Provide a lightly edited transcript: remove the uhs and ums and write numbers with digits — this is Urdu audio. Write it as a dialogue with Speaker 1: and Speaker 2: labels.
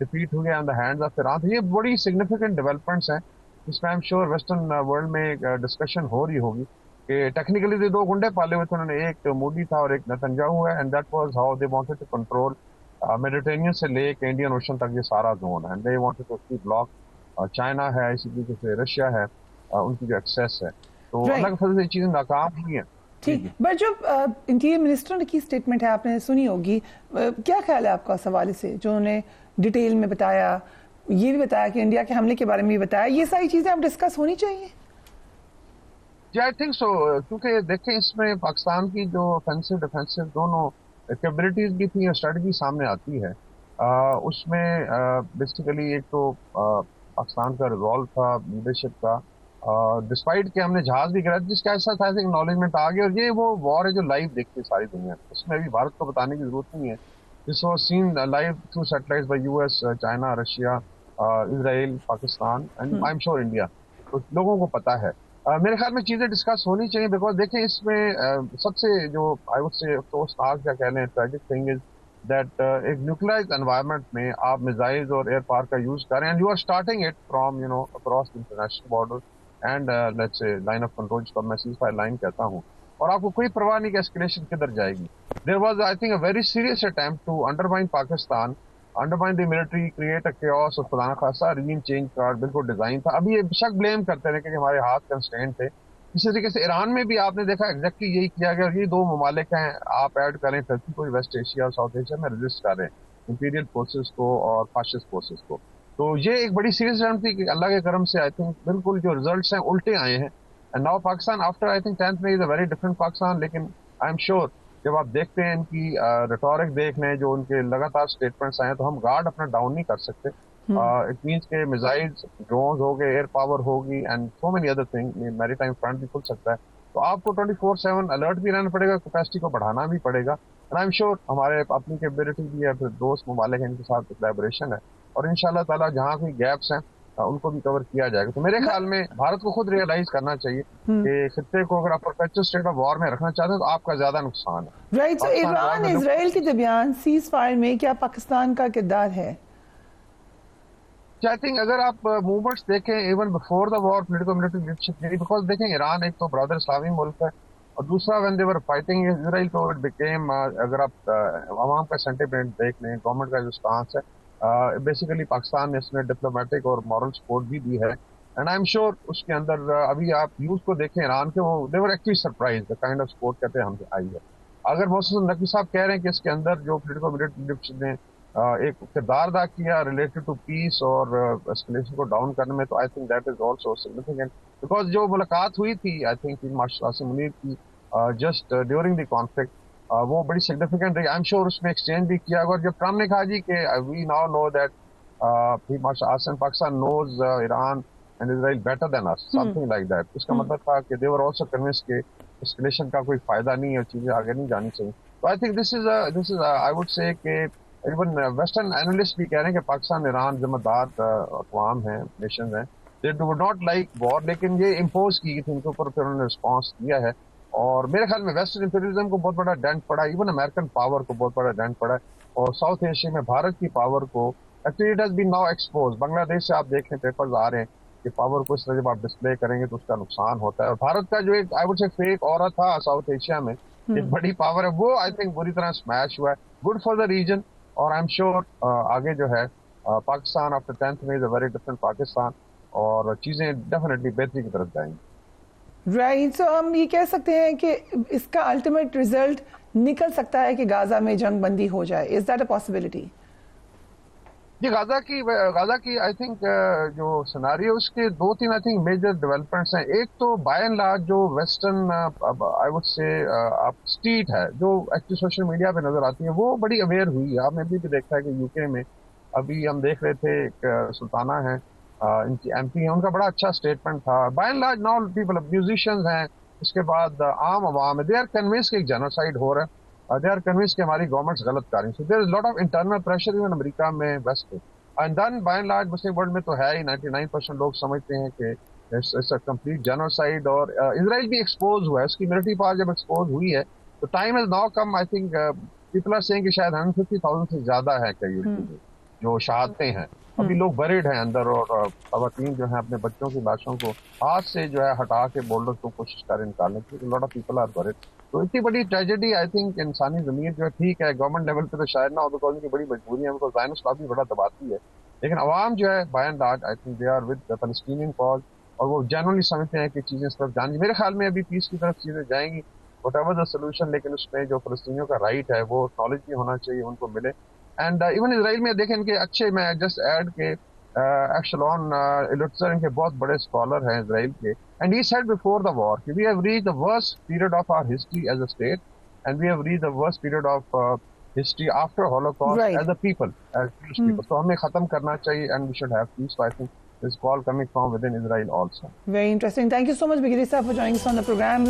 Speaker 1: ڈیفیٹ ہوئے آن دا ہینڈز آف ایران. تو یہ بڑی سگنیفیکنٹ ڈیولپمنٹس ہیں جس میں I am sure western world میں ڈسکشن ہو رہی ہوگی کہ ٹیکنیکلی دو گنڈے پالے ہوئے تھے انہوں نے, ایک مودی تھا اور ایک نتنیاہو ہے, and that was how they wanted to control Mediterranean سے لے کے انڈین اوشن تک یہ سارا زون ہے. They wanted to keep block. China ہے, اسی طریقے سے رشیا ہے, ان کی جو ایکسیس ہے. تو اللہ کے فضل سے یہ چیزیں ناکام ہوئی ہیں.
Speaker 2: ٹھیک, بٹ جو انٹیریئر منسٹر کی اسٹیٹمنٹ ہے آپ نے سنی ہوگی, کیا خیال ہے آپ کا اس حوالے سے جو انہوں نے ڈیٹیل میں بتایا, یہ بھی بتایا کہ انڈیا کے حملے کے بارے میں بھی بتایا, یہ ساری چیزیں اب ڈسکس ہونی چاہیے؟
Speaker 1: جی آئی تھنک سو, کیونکہ دیکھیں اس میں پاکستان کی جو offensive defensive دونوں کیپبلٹیز بھی تھیں, اسٹریٹجی سامنے آتی ہے. اس میں بیسیکلی ایک تو پاکستان کا ریزالو تھا لیڈرشپ کا, ڈسپائٹ کہ ہم نے جہاز بھی گرایا جس کا ایسا تھا اکنالجمنٹ آ گیا. اور یہ وہ وار ہے جو لائیو دیکھتی ہے ساری دنیا, اس میں ابھی بھارت کو بتانے کی ضرورت نہیں ہے. This was seen live through satellites by U S, China, Russia, Israel, Pakistan and I am sure India. تو لوگوں کو پتا ہے. میرے خیال میں چیزیں ڈسکس ہونی چاہیے, بیکاز دیکھیں اس میں سب سے جو آئی وڈ سے افسوسناک کیا کہہ لیں ٹریجک تھنگ از دیٹ ایک نیوکلائزڈ انوائرمنٹ میں آپ میزائلز اور ایئر پاور کا یوز کریں, and you are starting it from across international border and let's say line of control جس کو میں سیز فائر لائن کہتا ہوں, اور آپ کو کوئی پرواہ نہیں کہ اسکلیشن کدھر جائے گی. There was I think a very serious attempt to undermine Pakistan, undermine the military, create a chaos, اور خدا نخواستہ رجیم چینج کا بالکل ڈیزائن تھا. ابھی یہ شک بلیم کرتے رہے کہ ہمارے ہاتھ کنسٹینٹ تھے. اسی طریقے سے ایران میں بھی آپ نے دیکھا ایگزیکٹلی یہی کیا گیا, اور یہ دو ممالک ہیں, آپ ایڈ کریں ترکی کو, ویسٹ ایشیا اور ساؤتھ ایشیا میں رجسٹ کر رہے ہیں امپیریل فورسز کو اور فاشسٹ فورسز کو. تو یہ ایک بڑی سیریس اٹیمپٹ تھی کہ اللہ کے کرم سے آئی تھنک بالکل جو ریزلٹس ہیں الٹے آئے ہیں. And now Pakistan after I think 10th May is a very different Pakistan. لیکن آئی ایم شیور جب آپ دیکھتے ہیں ان کی ریٹورک دیکھ لیں, جو ان کے لگاتار اسٹیٹمنٹس آئے ہیں, تو ہم گارڈ اپنا ڈاؤن نہیں کر سکتے. اٹ مینس کہ میزائلز, ڈرونز ہو گئے, ایئر پاور ہوگی, and so many other thing, میری ٹائم فرنٹ بھی کھل سکتا ہے. تو آپ کو 24/7 الرٹ بھی رہنا پڑے گا, کیپیسٹی کو بڑھانا بھی پڑے گا. اینڈ آئی ایم شیور ہمارے اپنی کیپیبلٹی بھی ہے, پھر دوست ممالک ہیں ان کے ساتھ کولیبریشن ہے, اور ان شاء اللہ تعالیٰ جہاں کوئی گیپس ہیں ان کو بھی کور کیا جائے گا. تو میرے خیال میں بھارت کو خود ریئلائز کرنا چاہیے کہ خطے کو اگر آپ پرپیچوئل اسٹیٹ آف وار میں رکھنا چاہتے ہیں تو آپ کا زیادہ نقصان ہے.
Speaker 2: رائٹ, سو ایران اسرائیل کے درمیان سیز فائر میں کیا پاکستان کا کردار ہے؟
Speaker 1: آئی تھنک اگر آپ موومنٹس دیکھیں even before the war political military leadership, because دیکھیں ایران ایک تو برادر اسلامی ملک ہے, اور دوسرا وین دے ور فائٹنگ اسرائیل تو اٹ بیکیم, اگر آپ عوام کا سینٹیمنٹ دیکھ لیں, گورنمنٹ کا جو اسٹانس ہے, بیسیکلی پاکستان نے اس میں ڈپلومیٹک اور مورل سپورٹ بھی دی ہے. اینڈ آئی ایم شیور اس کے اندر ابھی آپ یوز کو دیکھیں ایران کے, وہ they were actually surprise the kind of support کہتے ہیں ہم سے آئی ہے. اگر محسن نقوی صاحب کہہ رہے ہیں کہ اس کے اندر جو پولیٹیکل ملٹری لیڈرشپ نے ایک کردار ادا کیا ریلیٹڈ ٹو پیس اور اسکلیشن کو ڈاؤن کرنے میں, تو I think that is also significant, because جو ملاقات ہوئی تھی آئی تھنک ماشاء اللہ منیر کی جسٹ ڈیورنگ دی کانفلکٹ, وہ بڑی سگنیفیکینٹ رہی. آئی ایم شیور اس میں ایکسچینج بھی کیا. اور جب ٹرمپ نے کہا جی کہ we now know that Pakistan knows Iran and Israel better than us, something like that, اس کا مطلب تھا کہ دے ور آلسو کنوینس کہ اسکلیشن کا کوئی فائدہ نہیں ہے, چیزیں آگے نہیں جانی چاہیے. تو I think this is I would say کہ ایون ویسٹرن اینالسٹ بھی کہہ رہے ہیں کہ پاکستان ایران ذمہ دار اقوام ہیں, نیشنز ہیں, they do not like war, لیکن یہ امپوز کی تھی ان کے اوپر, پھر انہوں نے رسپانس دیا ہے. اور میرے خیال میں ویسٹرن امپیریلزم کو بہت بڑا ڈینٹ پڑا, ایون امریکن پاور کو بہت بڑا ڈینٹ پڑا, اور ساؤتھ ایشیا میں بھارت کی پاور کو actually it has been now expose. Bangladesh سے آپ دیکھیں پیپرز آ رہے ہیں کہ پاور کو اس طرح جب آپ ڈسپلے کریں گے تو اس کا نقصان ہوتا ہے. اور بھارت کا جو ایک آئی وڈ سے فیک اورا تھا ساؤتھ ایشیا میں, ایک بڑی پاور ہے, وہ آئی تھنک بری طرح اسمیش ہوا ہے. گڈ فار دا ریجن, اور آئی ایم شیور آگے جو ہے Pakistan after 10th May is a very different Pakistan, اور چیزیں ڈیفینیٹلی بہتری کی طرف جائیں گی.
Speaker 2: رائٹ, سو ہم یہ کہہ سکتے ہیں کہ اس کا الٹیمیٹ ریزلٹ نکل سکتا ہے کہ غازہ میں جنگ بندی ہو جائے. Is that a possibility?
Speaker 1: جی غازہ کی آئی تھنک جو سیناریو اس کے 2-3 آئی تھنک میجر ڈیولپمنٹس ہیں. ایک تو بائی اینڈ لارج جو ویسٹرن آئی وڈ سے آپ اسٹریٹ ہے جو ایکچولی سوشل میڈیا پہ نظر آتی ہے, وہ بڑی اویئر ہوئی ہے. آپ نے بھی دیکھا ہے کہ یو کے میں ابھی ہم دیکھ رہے تھے ایک سلطانہ ہیں, ان کی ایم پی ہیں, ان کا بڑا اچھا اسٹیٹمنٹ تھا. By and large now people musicians ہیں, اس کے بعد عام عوام ہے, دے آر کنوینس کہ ایک جینوسائڈ ہو رہا ہے, they are convinced کہ ہماری گورنمنٹس غلط کر رہی ہیں. So there is a lot of internal pressure even امریکہ میں ویسٹ پہ. And then by and large Muslim world میں تو ہے ہی 99% لوگ سمجھتے ہیں کہ it's a complete genocide, اور اسرائیل بھی ایکسپوز ہوا ہے, اس کی ملٹری پاور جب ایکسپوز ہوئی ہے تو time has now come. I think people are saying کہ شاید 150,000 سے زیادہ ہے کئی جو شہادتیں ہیں ابھی لوگ بریڈ ہیں اندر, اور خواتین جو ہیں اپنے بچوں کی لاشوں کو ہاتھ سے جو ہے ہٹا کے بولڈر کو کوشش کر نکالنے کی. Lot of people are bred. تو اتنی بڑی ٹریجڈی آئی تھنک انسانی ضمیر جو ہے ٹھیک ہے گورنمنٹ لیول پہ تو شاید نہ ہو, بیکاز ان کی بڑی مجبوری ہے, بیکاز زائنسٹ لابی بڑا دباتی ہے, لیکن عوام جو ہے by and large I think they are with the Palestinian cause, اور وہ جنرلی سمجھتے ہیں کہ چیزیں اس طرف جانی. میرے خیال میں ابھی پیس کی طرف چیزیں جائیں گی وٹ ایور دا سولوشن, لیکن اس میں جو فلسطینیوں کا رائٹ ہے وہ نالج بھی ہونا چاہیے, ان کو ملے. اینڈ ایون اسرائیل میں دیکھیں ان کے اچھے, میں جسٹ ایڈ کے ایکشلون ایلوٹزر ان کے بہت بڑے اسکالر ہیں اسرائیل کے, and he said before the war کہ we have reach the worst period of our history as a state, and we have reach the worst period of history after Holocaust as a people, as people. تو ہمیں ختم کرنا چاہیے and we should have peace. I think this call coming from within Israel also.
Speaker 2: Very interesting. Thank you so much, Brigadier Sir, for joining us on the program.